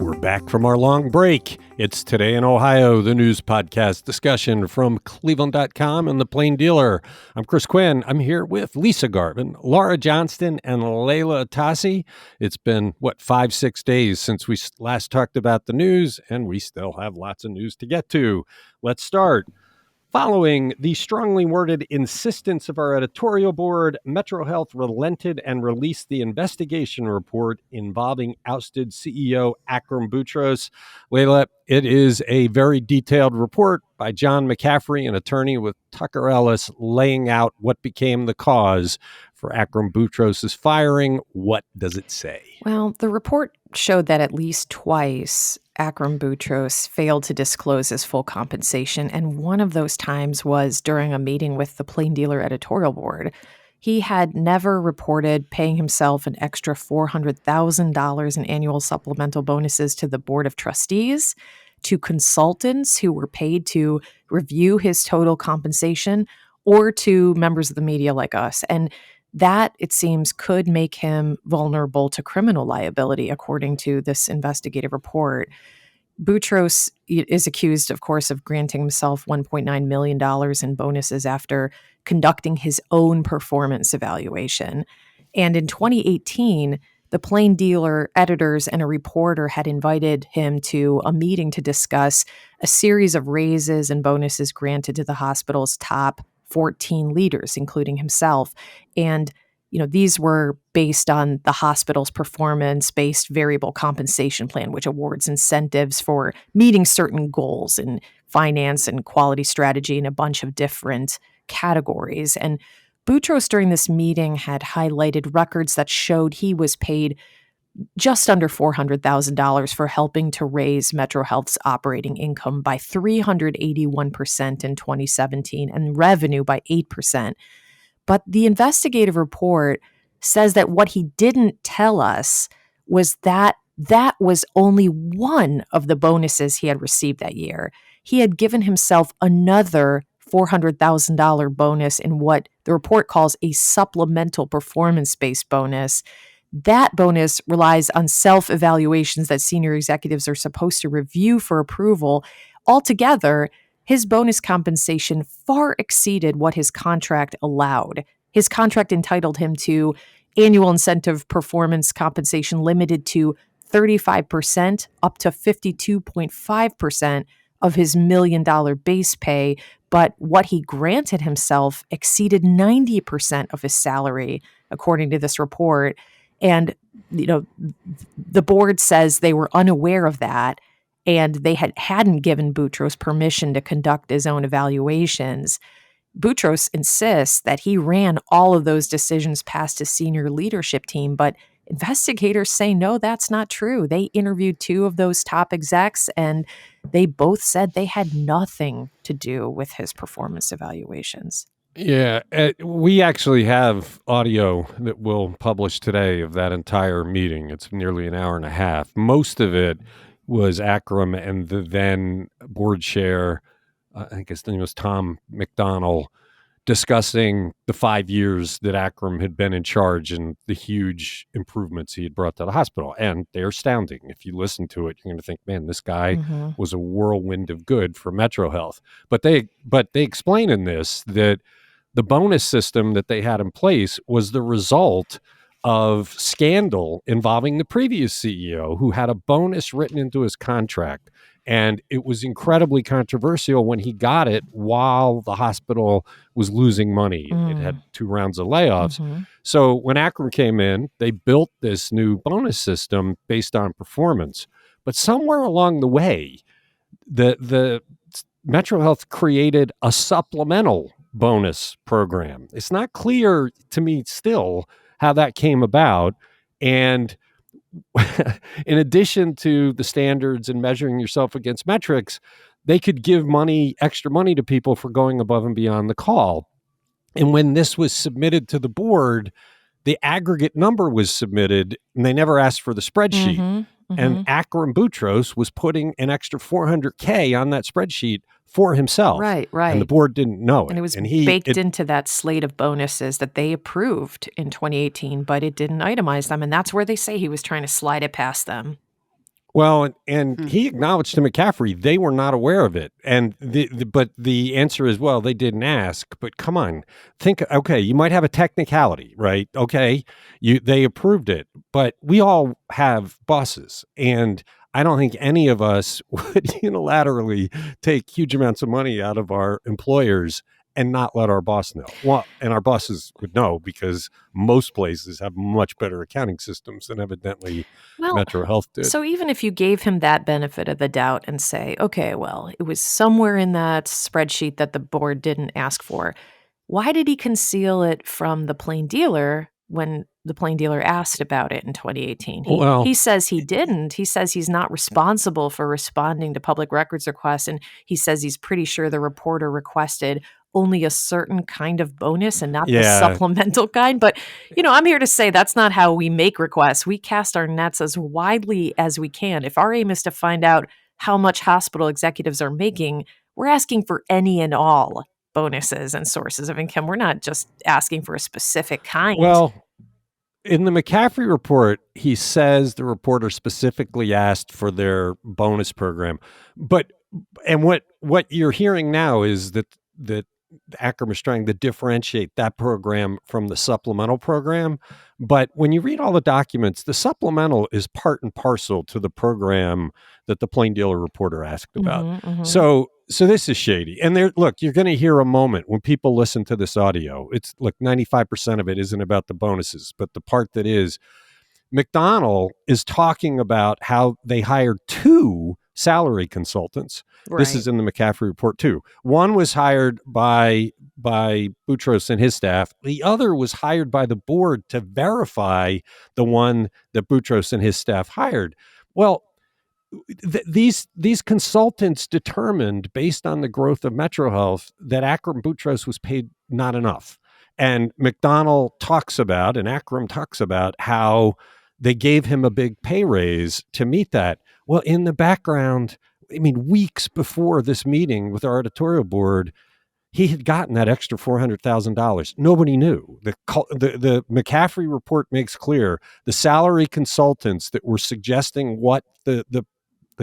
We're back from our long break. It's Today in Ohio, the news podcast discussion from cleveland.com and the Plain Dealer. I'm Chris Quinn. I'm here with Lisa Garvin, Laura Johnston, and Layla Atassi. It's been, 5-6 days since we last talked about the news, and we still have lots of news to get to. Let's start. Following the strongly worded insistence of our editorial board, MetroHealth relented and released the investigation report involving ousted CEO Akram Boutros. Layla, it is a very detailed report by John McCaffrey, an attorney with Tucker Ellis, laying out what became the cause for Akram Boutros' firing. What does it say? Well, the report showed that at least twice Akram Boutros failed to disclose his full compensation, and one of those times was during a meeting with the Plain Dealer editorial board. He had never reported paying himself an extra $400,000 in annual supplemental bonuses to the board of trustees, to consultants who were paid to review his total compensation, or to members of the media like us. And that, it seems, could make him vulnerable to criminal liability, according to this investigative report. Boutros is accused, of course, of granting himself $1.9 million in bonuses after conducting his own performance evaluation. And in 2018, the Plain Dealer editors and a reporter had invited him to a meeting to discuss a series of raises and bonuses granted to the hospital's top 14 leaders, including himself. And, these were based on the hospital's performance-based variable compensation plan, which awards incentives for meeting certain goals in finance and quality strategy in a bunch of different categories. And Boutros, during this meeting, had highlighted records that showed he was paid just under $400,000 for helping to raise MetroHealth's operating income by 381% in 2017 and revenue by 8%. But the investigative report says that what he didn't tell us was that that was only one of the bonuses he had received that year. He had given himself another $400,000 bonus in what the report calls a supplemental performance-based bonus. That bonus relies on self-evaluations that senior executives are supposed to review for approval. Altogether, his bonus compensation far exceeded what his contract allowed. His contract entitled him to annual incentive performance compensation limited to 35% up to 52.5% of his $1 million base pay, but what he granted himself exceeded 90% of his salary, according to this report. And, the board says they were unaware of that, and they hadn't given Boutros permission to conduct his own evaluations. Boutros insists that he ran all of those decisions past his senior leadership team, but investigators say, no, that's not true. They interviewed two of those top execs, and they both said they had nothing to do with his performance evaluations. Yeah, we actually have audio that we'll publish today of that entire meeting. It's nearly an hour and a half. Most of it was Akram and the then board chair, I guess his name was Tom McDonnell, discussing the 5 years that Akram had been in charge and the huge improvements he had brought to the hospital. And they're astounding. If you listen to it, you're going to think, man, this guy was a whirlwind of good for MetroHealth. But they explain in this that the bonus system that they had in place was the result of scandal involving the previous CEO, who had a bonus written into his contract. And it was incredibly controversial when he got it while the hospital was losing money. It had 2 rounds of layoffs. So when Akram came in, they built this new bonus system based on performance. But somewhere along the way, the MetroHealth created a supplemental bonus program. It's not clear to me still how that came about. And in addition to the standards and measuring yourself against metrics, they could give extra money to people for going above and beyond the call. And when this was submitted to the board, the aggregate number was submitted and they never asked for the spreadsheet. And Akram Boutros was putting an extra $400K on that spreadsheet for himself. Right. And the board didn't know it. And it was baked into that slate of bonuses that they approved in 2018, but it didn't itemize them. And that's where they say he was trying to slide it past them. Well, and Hmm. he acknowledged to McCaffrey they were not aware of it, and but the answer is, well, they didn't ask. But come on, think. Okay, you might have a technicality, right? Okay, they approved it, but we all have bosses, and I don't think any of us would unilaterally take huge amounts of money out of our employers and not let our boss know. Well, and our bosses would know because most places have much better accounting systems than evidently Well, MetroHealth did. so even if you gave him that benefit of the doubt and say, okay, well, it was somewhere in that spreadsheet that the board didn't ask for, why did he conceal it from the plain dealer when the plain dealer asked about it in 2018? He Well, says he didn't. He says he's not responsible for responding to public records requests, and he says he's pretty sure the reporter requested only a certain kind of bonus and not the yeah. supplemental kind. But I'm here to say that's not how we make requests. We cast our nets as widely as we can. If our aim is to find out how much hospital executives are making, we're asking for any and all bonuses and sources of income. We're not just asking for a specific kind. Well, in the McCaffrey report, he says the reporter specifically asked for their bonus program. But and what you're hearing now is that Ackerman is trying to differentiate that program from the supplemental program. But when you read all the documents, the supplemental is part and parcel to the program that the plain dealer reporter asked about. Mhm. So this is shady. And there, look, you're going to hear a moment when people listen to this audio. It's look, 95% of it isn't about the bonuses, but the part that is, McDonald is talking about how they hired two salary consultants. This Right. is in the McCaffrey report too. One was hired by Boutros and his staff. The other was hired by the board to verify the one that Boutros and his staff hired. Well, these consultants determined, based on the growth of MetroHealth, that Akram Boutros was paid not enough. And McDonald talks about, and Akram talks about, how they gave him a big pay raise to meet that. Well, in the background, I mean, weeks before this meeting with our editorial board, he had gotten that extra $400,000. Nobody knew. The McCaffrey report makes clear the salary consultants that were suggesting what the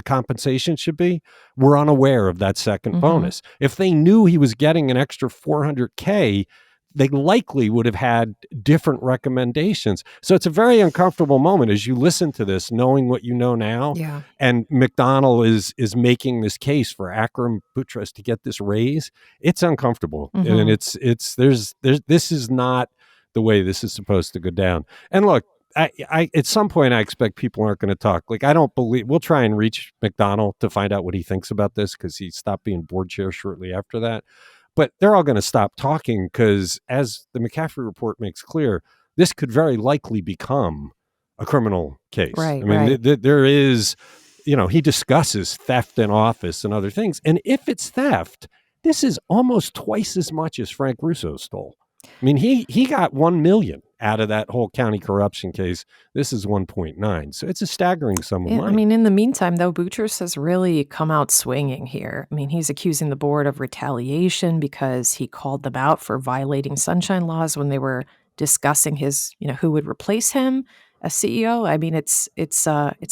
compensation should be were unaware of that second Mhm. bonus. If they knew he was getting an extra 400K, they likely would have had different recommendations. So it's a very uncomfortable moment as you listen to this, knowing what you know now. Yeah. And McDonald is making this case for Akram Boutros to get this raise. It's uncomfortable, and Mhm. there's this is not the way this is supposed to go down. And look, I at some point I expect people aren't going to talk. Like I don't believe we'll try and reach McDonald to find out what he thinks about this because he stopped being board chair shortly after that. But they're all going to stop talking because, as the McCaffrey report makes clear, this could very likely become a criminal case. I Right, mean, right. there is, he discusses theft in office and other things. And if it's theft, this is almost twice as much as Frank Russo stole. I mean, he got 1 million out of that whole county corruption case. This is 1.9. So it's a staggering sum of Yeah, I money. mean, in the meantime, though, Boutros has really come out swinging here. I mean, he's accusing the board of retaliation because he called them out for violating sunshine laws when they were discussing his, who would replace him as CEO. I mean, it's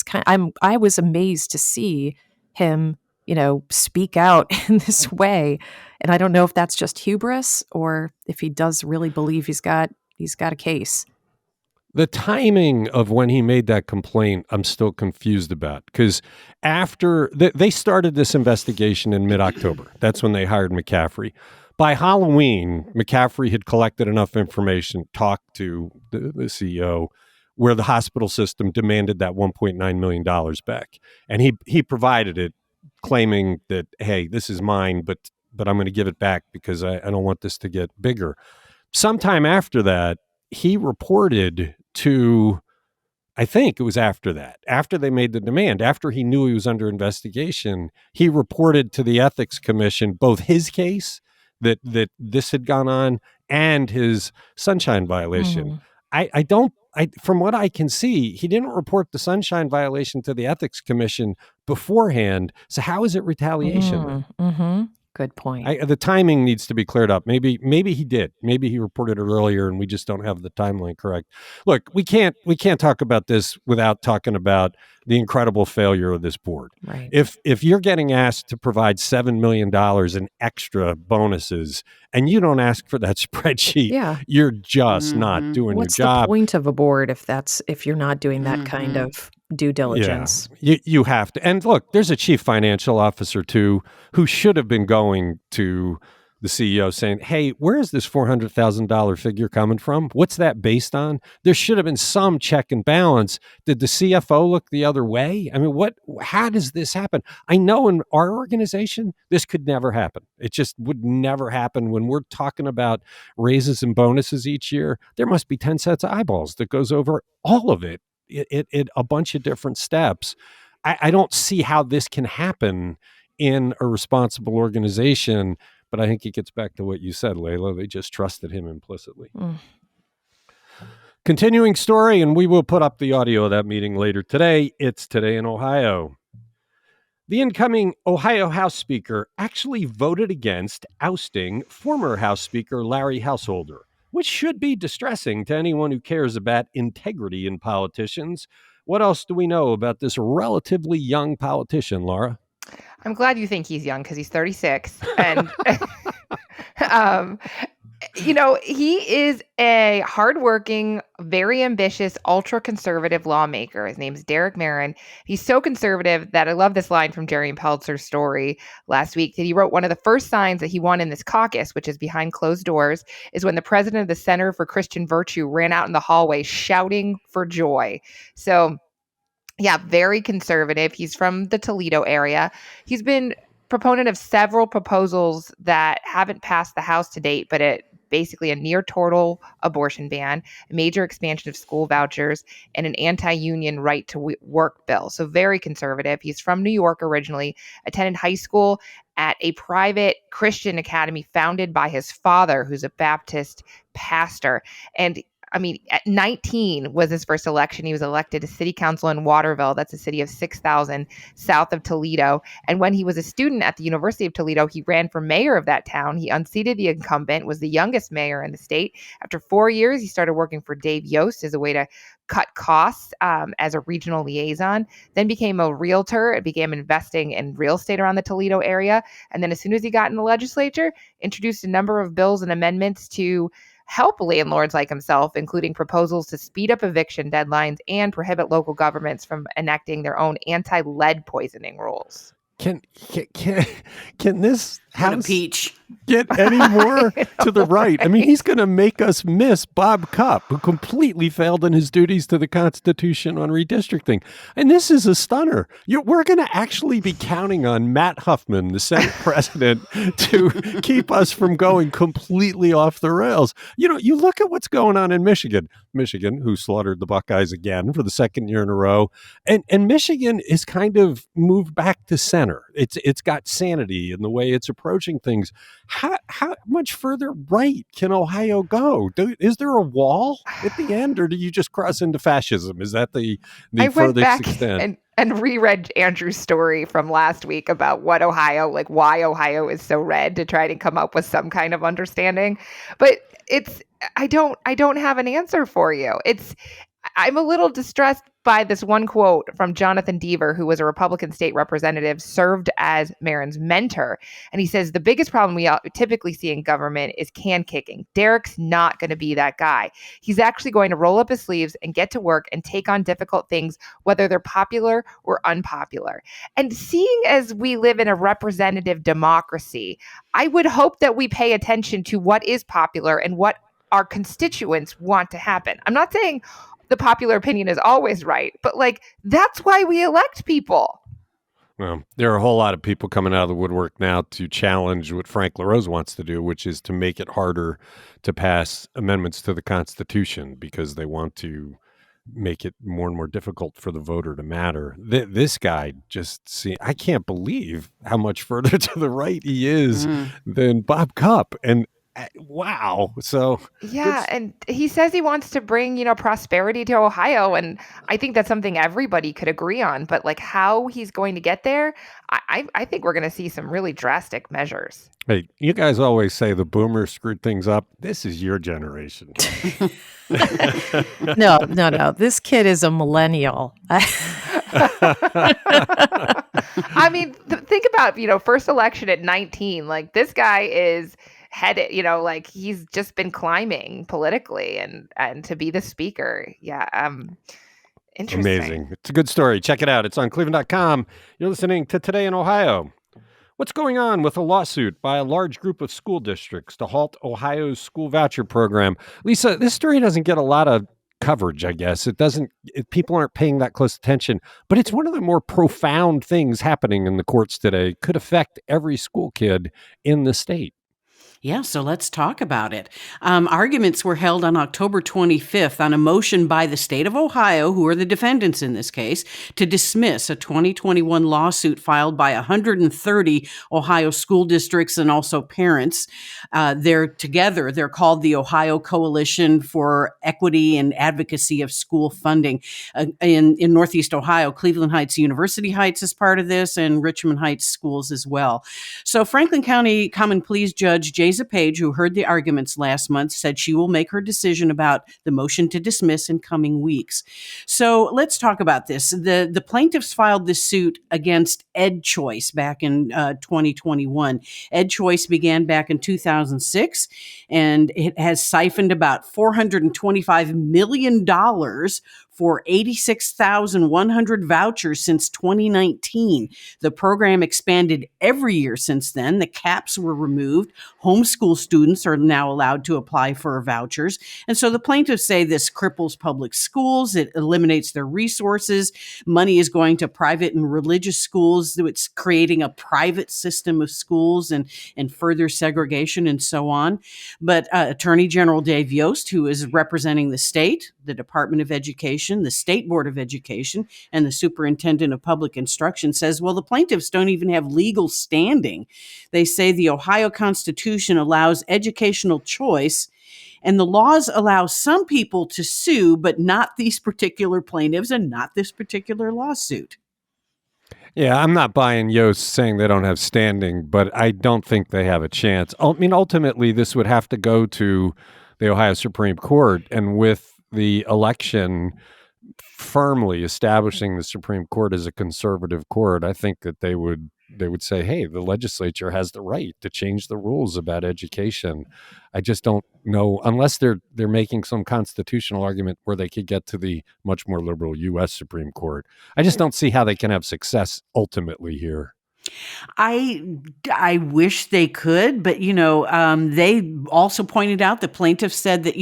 kind. I was amazed to see him, speak out in this way, and I don't know if that's just hubris or if he does really believe he's got a case. The timing of when he made that complaint, I'm still confused about because after they started this investigation in mid-October, that's when they hired McCaffrey. By Halloween, McCaffrey had collected enough information, talked to the CEO, where the hospital system demanded that $1.9 million back. And he provided it, claiming that, hey, this is mine, but I'm going to give it back because I don't want this to get bigger. Sometime after that, he reported to, I think it was after that, after they made the demand, after he knew he was under investigation, he reported to the ethics commission both his case that this had gone on and his sunshine violation. Mhm. I don't I from what I can see, he didn't report the sunshine violation to the ethics commission beforehand. So how is it retaliation then? Mhm. Good point. The timing needs to be cleared up. Maybe he did. Maybe he reported it earlier, and we just don't have the timeline correct. Look, we can't talk about this without talking about the incredible failure of this board. Right. If you're getting asked to provide $7 million in extra bonuses and you don't ask for that spreadsheet, you're just not doing What's your job. The point of a board if you're not doing that kind of due diligence? Yeah, you have to. And look, there's a chief financial officer too who should have been going to the CEO saying, hey, where is this $400,000 figure coming from? What's that based on? There should have been some check and balance. Did the CFO look the other way? I mean, how does this happen? I know in our organization, this could never happen. It just would never happen. When we're talking about raises and bonuses each year, there must be 10 sets of eyeballs that goes over all of it. It a bunch of different steps. I don't see how this can happen in a responsible organization, but I think it gets back to what you said, Layla. They just trusted him implicitly. Continuing story, and we will put up the audio of that meeting later today. It's Today in Ohio. The incoming Ohio House Speaker actually voted against ousting former House Speaker Larry Householder, which should be distressing to anyone who cares about integrity in politicians. What else do we know about this relatively young politician, Laura? I'm glad you think he's young because he's 36. And, he is a hardworking, very ambitious, ultra-conservative lawmaker. His name is Derek Marin. He's so conservative that I love this line from Jerry Peltzer's story last week that he wrote one of the first signs that he won in this caucus, which is behind closed doors, is when the president of the Center for Christian Virtue ran out in the hallway shouting for joy. So, yeah, very conservative. He's from the Toledo area. He's been proponent of several proposals that haven't passed the House to date, but basically a near total abortion ban, a major expansion of school vouchers, and an anti-union right to work bill. So very conservative. He's from New York originally, attended high school at a private Christian academy founded by his father, who's a Baptist pastor. And at 19 was his first election. He was elected to city council in Waterville. That's a city of 6,000 south of Toledo. And when he was a student at the University of Toledo, he ran for mayor of that town. He unseated the incumbent, was the youngest mayor in the state. After 4 years, he started working for Dave Yost as a way to cut costs as a regional liaison, then became a realtor and began investing in real estate around the Toledo area. And then as soon as he got in the legislature, introduced a number of bills and amendments to help landlords like himself, including proposals to speed up eviction deadlines and prohibit local governments from enacting their own anti-lead poisoning rules. Can this house peach get any more to the right? I mean, he's going to make us miss Bob Cupp, who completely failed in his duties to the Constitution on redistricting. And this is a stunner. We're going to actually be counting on Matt Huffman, the Senate president, to keep us from going completely off the rails. You look at what's going on in Michigan, who slaughtered the Buckeyes again for the second year in a row. And Michigan is kind of moved back to center. It's got sanity in the way it's approaching things. How much further right can Ohio go? Is there a wall at the end, or do you just cross into fascism? Is that the furthest extent? And reread Andrew's story from last week about why Ohio is so red, to try to come up with some kind of understanding. But I don't have an answer for you. I'm a little distressed by this one quote from Jonathan Deaver, who was a Republican state representative, served as Marin's mentor. And he says, the biggest problem we typically see in government is can kicking. Derek's not going to be that guy. He's actually going to roll up his sleeves and get to work and take on difficult things, whether they're popular or unpopular. And seeing as we live in a representative democracy, I would hope that we pay attention to what is popular and what our constituents want to happen. I'm not saying the popular opinion is always right, but that's why we elect people. Well, there are a whole lot of people coming out of the woodwork now to challenge what Frank LaRose wants to do, which is to make it harder to pass amendments to the Constitution because they want to make it more and more difficult for the voter to matter. This guy I can't believe how much further to the right he is than Bob Cupp. And Wow. So Yeah, and he says he wants to bring, prosperity to Ohio, and I think that's something everybody could agree on. But like how he's going to get there, I think we're going to see some really drastic measures. hey, you guys always say the boomers screwed things up. This is your generation. No. This kid is a millennial. I mean, think about, first election at 19. Like this guy is headed, like he's just been climbing politically and to be the speaker. Yeah. Interesting. Amazing. It's a good story. Check it out. It's on cleveland.com. You're listening to Today in Ohio. What's going on with a lawsuit by a large group of school districts to halt Ohio's school voucher program? Lisa, this story doesn't get a lot of coverage, I guess. People aren't paying that close attention, but it's one of the more profound things happening in the courts today. Could affect every school kid in the state. Yeah, so let's talk about it. Arguments were held on October 25th on a motion by the state of Ohio, who are the defendants in this case, to dismiss a 2021 lawsuit filed by 130 Ohio school districts and also parents. They're called the Ohio Coalition for Equity and Advocacy of School Funding. In Northeast Ohio, Cleveland Heights, University Heights is part of this, and Richmond Heights schools as well. So Franklin County Common Pleas Judge Jasa Page, who heard the arguments last month, said she will make her decision about the motion to dismiss in coming weeks. So let's talk about this. The plaintiffs filed this suit against EdChoice back in 2021. EdChoice began back in 2006, and it has siphoned about $425 million for 86,100 vouchers since 2019. The program expanded every year since then. The caps were removed. Homeschool students are now allowed to apply for vouchers. And so the plaintiffs say this cripples public schools. It eliminates their resources. Money is going to private and religious schools. It's creating a private system of schools and further segregation and so on. But Attorney General Dave Yost, who is representing the state, the Department of Education, the State Board of Education, and the Superintendent of Public Instruction, says, well, the plaintiffs don't even have legal standing. They say the Ohio Constitution allows educational choice, and the laws allow some people to sue, but not these particular plaintiffs and not this particular lawsuit. Yeah, I'm not buying Yost saying they don't have standing, but I don't think they have a chance. I mean, ultimately, this would have to go to the Ohio Supreme Court, and with the election firmly establishing the Supreme Court as a conservative court, I think that they would say, hey, the legislature has the right to change the rules about education. I just don't know, unless they're making some constitutional argument where they could get to the much more liberal U.S. Supreme Court. I just don't see how they can have success ultimately here. I wish they could, but, they also pointed out, the plaintiffs said that,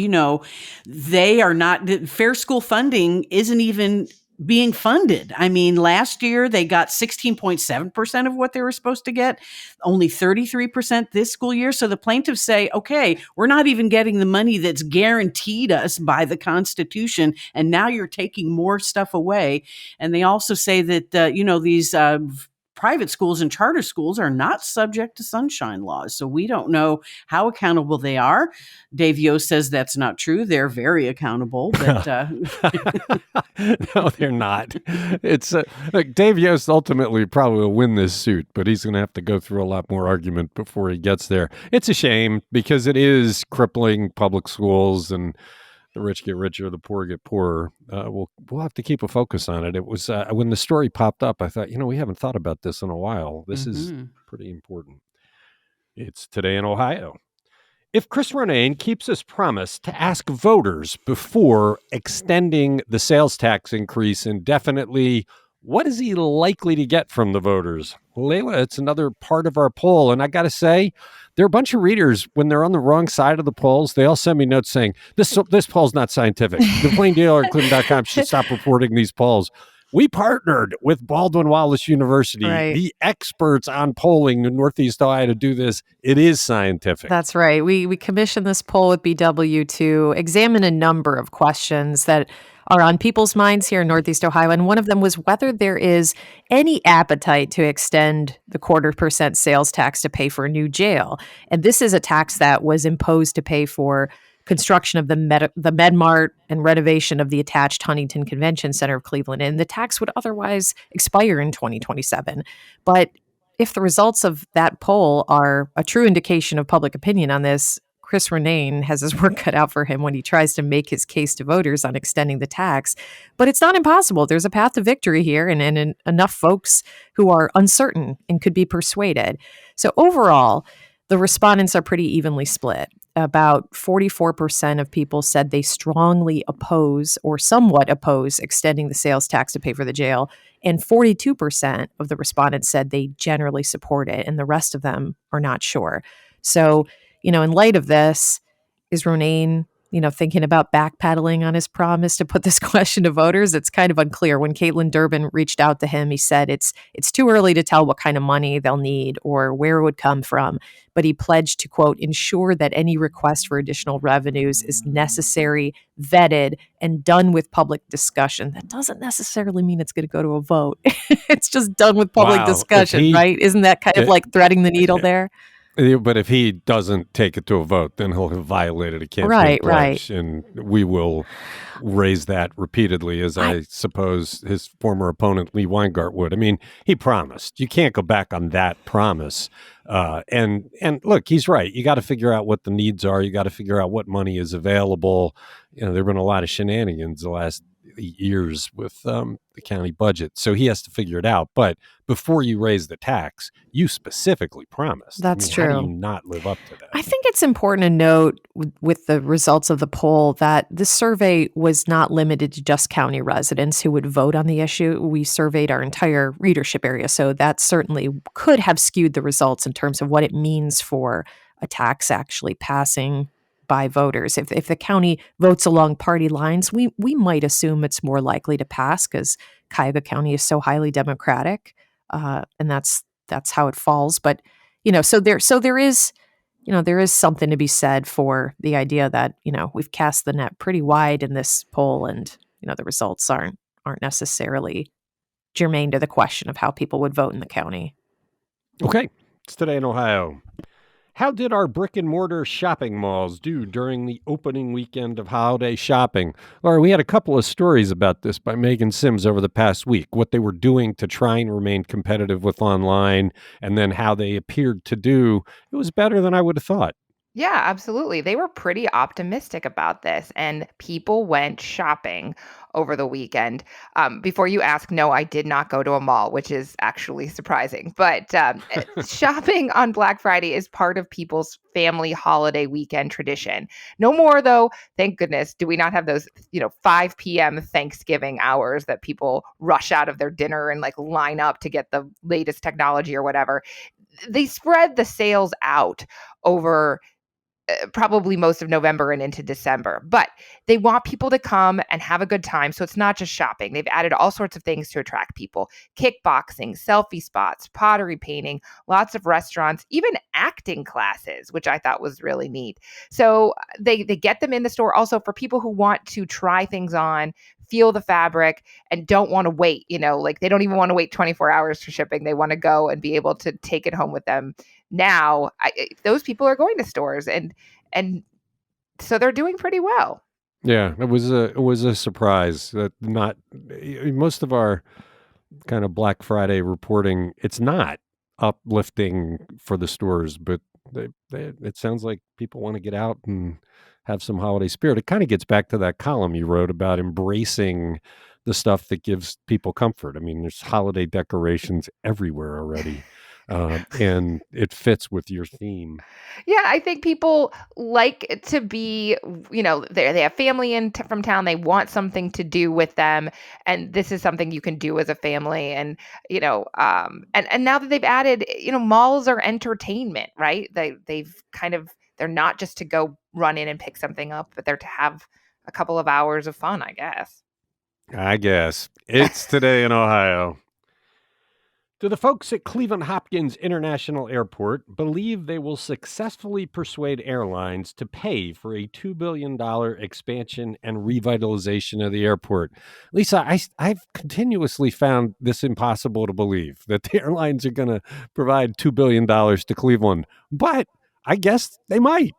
they are not, fair school funding isn't even being funded. I mean, last year they got 16.7% of what they were supposed to get, only 33% this school year. So the plaintiffs say, okay, we're not even getting the money that's guaranteed us by the Constitution, and now you're taking more stuff away. And they also say that, these private schools and charter schools are not subject to sunshine laws. So we don't know how accountable they are. Dave Yost says that's not true. They're very accountable. But no, they're not. It's like Dave Yost ultimately probably will win this suit, but he's going to have to go through a lot more argument before he gets there. It's a shame because it is crippling public schools, and the rich get richer, the poor get poorer. We'll have to keep a focus on it. It was when the story popped up, I thought, we haven't thought about this in a while. This is pretty important. It's Today in Ohio. If Chris Ronayne keeps his promise to ask voters before extending the sales tax increase indefinitely, what is he likely to get from the voters? Layla, it's another part of our poll. And I got to say, there are a bunch of readers, when they're on the wrong side of the polls, they all send me notes saying, this poll's not scientific. The Plain Dealer at cleveland.com should stop reporting these polls. We partnered with Baldwin Wallace University, Right. the experts on polling in Northeast Ohio, to do this. It is scientific. That's right. We commissioned this poll with BW to examine a number of questions that are on people's minds here in Northeast Ohio. And one of them was whether there is any appetite to extend the 0.25% sales tax to pay for a new jail. And this is a tax that was imposed to pay for construction of the MedMart and renovation of the attached Huntington Convention Center of Cleveland. And the tax would otherwise expire in 2027. But if the results of that poll are a true indication of public opinion on this, Chris Renane has his work cut out for him when he tries to make his case to voters on extending the tax. But it's not impossible. There's a path to victory here, and enough folks who are uncertain and could be persuaded. So overall, the respondents are pretty evenly split. About 44% of people said they strongly oppose or somewhat oppose extending the sales tax to pay for the jail. And 42% of the respondents said they generally support it, and the rest of them are not sure. So, in light of this, is Ronayne, thinking about backpedaling on his promise to put this question to voters? It's kind of unclear. When Caitlin Durbin reached out to him, he said it's too early to tell what kind of money they'll need or where it would come from. But he pledged to, quote, ensure that any request for additional revenues is necessary, vetted, and done with public discussion. That doesn't necessarily mean it's going to go to a vote. It's just done with public discussion, right? Isn't that kind of like threading the needle there? But if he doesn't take it to a vote, then he'll have violated a campaign pledge. And we will raise that repeatedly, as I suppose his former opponent, Lee Weingart, would. I mean, he promised. You can't go back on that promise. And look, he's right. You got to figure out what the needs are. You got to figure out what money is available. There have been a lot of shenanigans the last years with the county budget. So he has to figure it out. But before you raise the tax, you specifically promised. That's true. How do you not live up to that? I think it's important to note with the results of the poll that this survey was not limited to just county residents who would vote on the issue. We surveyed our entire readership area. So that certainly could have skewed the results in terms of what it means for a tax actually passing by voters. If the county votes along party lines, we might assume it's more likely to pass because Cuyahoga County is so highly Democratic, and that's how it falls. But so there is something to be said for the idea that we've cast the net pretty wide in this poll, and the results aren't necessarily germane to the question of how people would vote in the county. Okay, it's Today in Ohio. How did our brick and mortar shopping malls do during the opening weekend of holiday shopping? Laura, we had a couple of stories about this by Megan Sims over the past week, what they were doing to try and remain competitive with online, and then how they appeared to do. It was better than I would have thought. Yeah, absolutely. They were pretty optimistic about this, and people went shopping over the weekend. Before you ask, no, I did not go to a mall, which is actually surprising. But shopping on Black Friday is part of people's family holiday weekend tradition. No more, though, thank goodness, do we not have those 5 p.m. Thanksgiving hours that people rush out of their dinner and like line up to get the latest technology or whatever. They spread the sales out over probably most of November and into December. But they want people to come and have a good time. So it's not just shopping. They've added all sorts of things to attract people. Kickboxing, selfie spots, pottery painting, lots of restaurants, even acting classes, which I thought was really neat. So they get them in the store also for people who want to try things on, feel the fabric, and don't want to wait, like they don't even want to wait 24 hours for shipping. They want to go and be able to take it home with them. Now, those people are going to stores, and so they're doing pretty well. Yeah, it was a surprise that not most of our kind of Black Friday reporting. It's not uplifting for the stores, but it sounds like people want to get out and have some holiday spirit. It kind of gets back to that column you wrote about embracing the stuff that gives people comfort. I mean, there's holiday decorations everywhere already. And it fits with your theme. Yeah, I think people like to be, they have family from town. They want something to do with them, and this is something you can do as a family. And and now that they've added, malls are entertainment, right? They're not just to go run in and pick something up, but they're to have a couple of hours of fun, I guess. I guess. It's Today in Ohio. Do the folks at Cleveland Hopkins International Airport believe they will successfully persuade airlines to pay for a $2 billion expansion and revitalization of the airport? Lisa, I've continuously found this impossible to believe that the airlines are going to provide $2 billion to Cleveland, but I guess they might.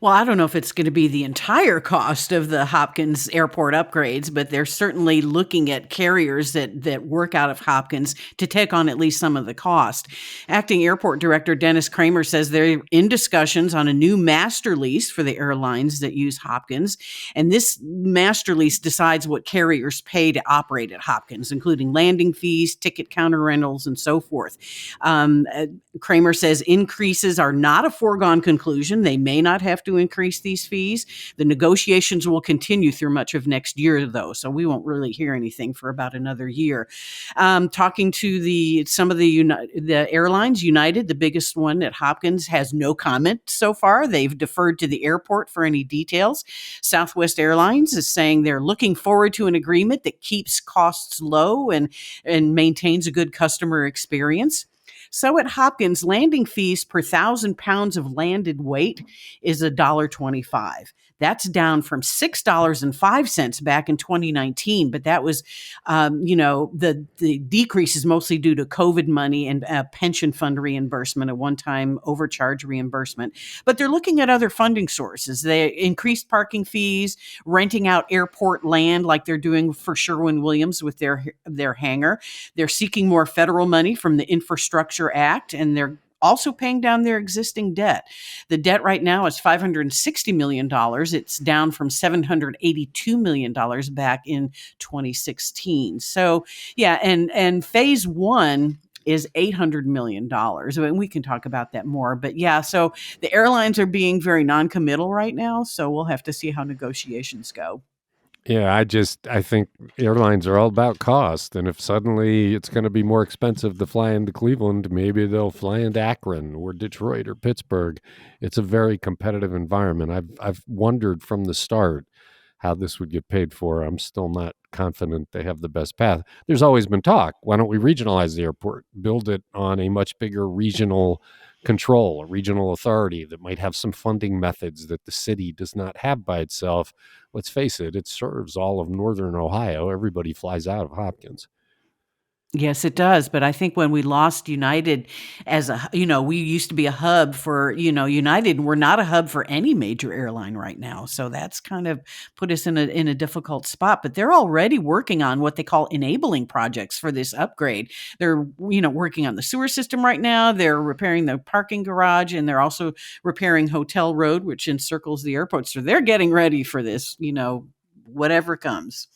Well, I don't know if it's going to be the entire cost of the Hopkins airport upgrades, but they're certainly looking at carriers that work out of Hopkins to take on at least some of the cost. Acting Airport Director Dennis Kramer says they're in discussions on a new master lease for the airlines that use Hopkins. And this master lease decides what carriers pay to operate at Hopkins, including landing fees, ticket counter rentals, and so forth. Kramer says increases are not a foregone conclusion. They may not have to increase these fees. The negotiations will continue through much of next year, though, so we won't really hear anything for about another year. Talking to some of the airlines, United, the biggest one at Hopkins, has no comment so far. They've deferred to the airport for any details. Southwest Airlines is saying they're looking forward to an agreement that keeps costs low and maintains a good customer experience. So at Hopkins, landing fees per 1,000 pounds of landed weight is $1.25. That's down from $6.05 back in 2019. But that was, the decrease is mostly due to COVID money and pension fund reimbursement, a one-time overcharge reimbursement. But they're looking at other funding sources. They increased parking fees, renting out airport land like they're doing for Sherwin-Williams with their hangar. They're seeking more federal money from the Infrastructure Act, and they're also paying down their existing debt. The debt right now is $560 million. It's down from $782 million back in 2016. So, yeah, and phase one is $800 million. And we can talk about that more. But yeah, so the airlines are being very non-committal right now. So we'll have to see how negotiations go. Yeah, I think airlines are all about cost. And if suddenly it's going to be more expensive to fly into Cleveland, maybe they'll fly into Akron or Detroit or Pittsburgh. It's a very competitive environment. I've wondered from the start how this would get paid for. I'm still not confident they have the best path. There's always been talk. Why don't we regionalize the airport, build it on a much bigger regional control, a regional authority that might have some funding methods that the city does not have by itself. Let's face it, it serves all of northern Ohio. Everybody flies out of Hopkins. Yes, it does. But I think when we lost United we used to be a hub for, United, and we're not a hub for any major airline right now. So that's kind of put us in a difficult spot. But they're already working on what they call enabling projects for this upgrade. They're, working on the sewer system right now. They're repairing the parking garage, and they're also repairing Hotel Road, which encircles the airport. So they're getting ready for this, whatever comes.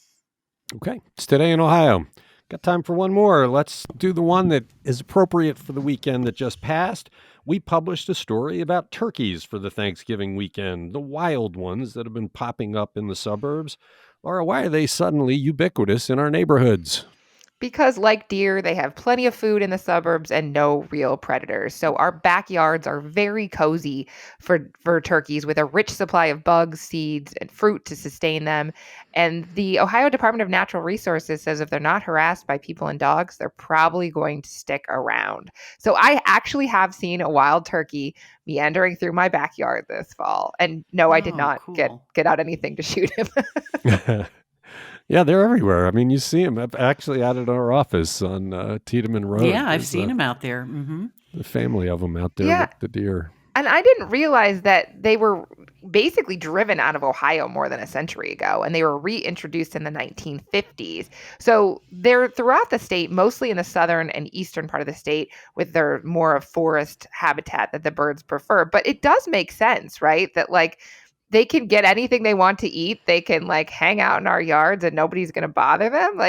Okay. It's Today in Ohio. Got time for one more. Let's do the one that is appropriate for the weekend that just passed. We published a story about turkeys for the Thanksgiving weekend, the wild ones that have been popping up in the suburbs. Laura, why are they suddenly ubiquitous in our neighborhoods? Because like deer, they have plenty of food in the suburbs and no real predators. So our backyards are very cozy for turkeys, with a rich supply of bugs, seeds, and fruit to sustain them. And the Ohio Department of Natural Resources says if they're not harassed by people and dogs, they're probably going to stick around. So I actually have seen a wild turkey meandering through my backyard this fall. And no, I did not get out anything to shoot him. Yeah, they're everywhere. I mean, you see them actually out at our office on Tiedemann Road. Yeah, I've seen them out there. Mm-hmm. The family of them out there with the deer. And I didn't realize that they were basically driven out of Ohio more than a century ago, and they were reintroduced in the 1950s. So they're throughout the state, mostly in the southern and eastern part of the state, with their more of forest habitat that the birds prefer. But it does make sense, right? That they can get anything they want to eat. They can hang out in our yards and nobody's going to bother them.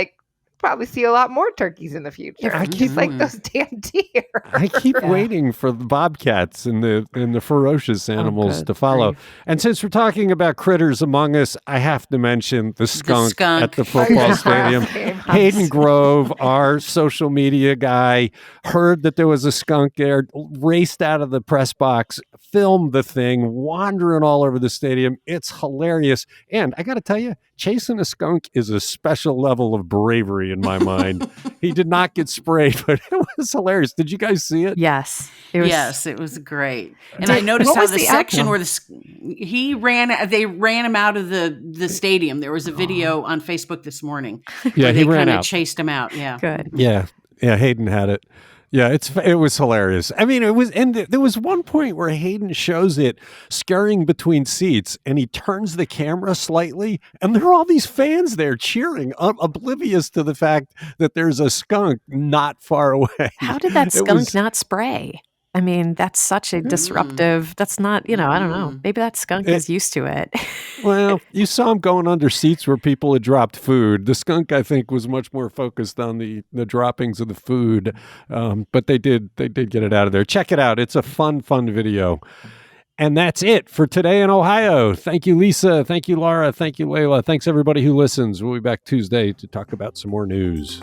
Probably see a lot more turkeys in the future. Just like those damn deer. I keep waiting for the bobcats and the ferocious animals to follow. Grief. And since we're talking about critters among us, I have to mention the skunk at the football stadium. Hayden Grove, our social media guy, heard that there was a skunk there, raced out of the press box, filmed the thing, wandering all over the stadium. It's hilarious. And I got to tell you, chasing a skunk is a special level of bravery in my mind. He did not get sprayed, but it was hilarious. Did you guys see it? Yes. Yes, it was great. And I noticed how the section where they ran him out of the stadium. There was a video on Facebook this morning. Yeah, he ran out. Chased him out. Yeah. Good. Yeah. Hayden had it. Yeah, it was hilarious. I mean, there was one point where Hayden shows it scurrying between seats, and he turns the camera slightly, and there are all these fans there cheering, oblivious to the fact that there's a skunk not far away. How did that skunk not spray? I mean, that's such a disruptive, that's not, I don't know. Maybe that skunk is used to it. Well, you saw him going under seats where people had dropped food. The skunk, I think, was much more focused on the droppings of the food. But they did get it out of there. Check it out. It's a fun video. And that's it for Today in Ohio. Thank you, Lisa. Thank you, Laura. Thank you, Layla. Thanks, everybody who listens. We'll be back Tuesday to talk about some more news.